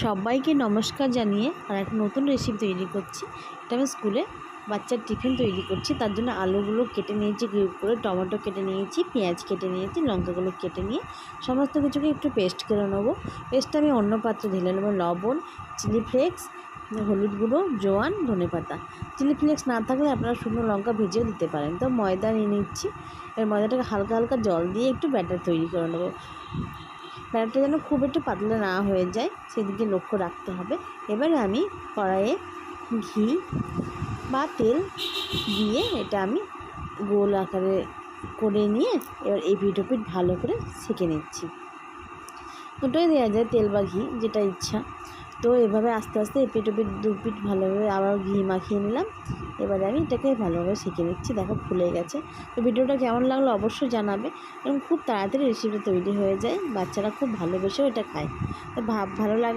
সবাইকে নমস্কার জানিয়ে আর একটা নতুন রেসিপি তৈরি করছি। এটা আমি স্কুলে বাচ্চার টিফিন তৈরি করছি। তার জন্য আলুগুলো কেটে নিয়েছি কিউব করে, টমেটো কেটে নিয়েছি, পেঁয়াজ কেটে নিয়েছি, লঙ্কাগুলো কেটে নিয়ে সমস্ত কিছুকে একটু পেস্ট করে নেবো। পেস্টটা আমি অন্য পাত্রে ঢেলে নেবো। লবণ, চিলি ফ্লেক্স, হলুদ গুঁড়ো, জোয়ান, ধনেপাতা। চিলি ফ্লেক্স না থাকলে আপনারা শুকনো লঙ্কা ভেজেও দিতে পারেন। তো ময়দা নিয়ে নিচ্ছি। এর ময়দাটাকে হালকা হালকা জল দিয়ে একটু ব্যাটার তৈরি করে নেবো। ব্যাটারটা যেন খুব একটু পাতলা না হয়ে যায় সেদিকে লক্ষ্য রাখতে হবে। এবারে আমি কড়াইয়ে ঘি বা তেল দিয়ে এটা আমি গোল আকারে করে নিয়ে এবার এপিঠ ওপিঠ ভালো করে সেঁকে নিচ্ছি। দুটোই দেওয়া যায়, তেল বা ঘি যেটা ইচ্ছা। তো এভাবে আস্তে আস্তে এপিঠ ওপিঠ দুপিঠ ভালোভাবে আবার ঘি মাখিয়ে নিলাম। এবারে আমি এটাকে ভালোভাবে সেঁকে নিচ্ছি। দেখো ফুলে গেছে। তো ভিডিওটা কেমন লাগলো অবশ্যই জানাবে। এবং খুব তাড়াতাড়ি রেসিপিটা তৈরি হয়ে যায়, বাচ্চারা খুব ভালোবেসেও এটা খায়। তো ভালো লাগলে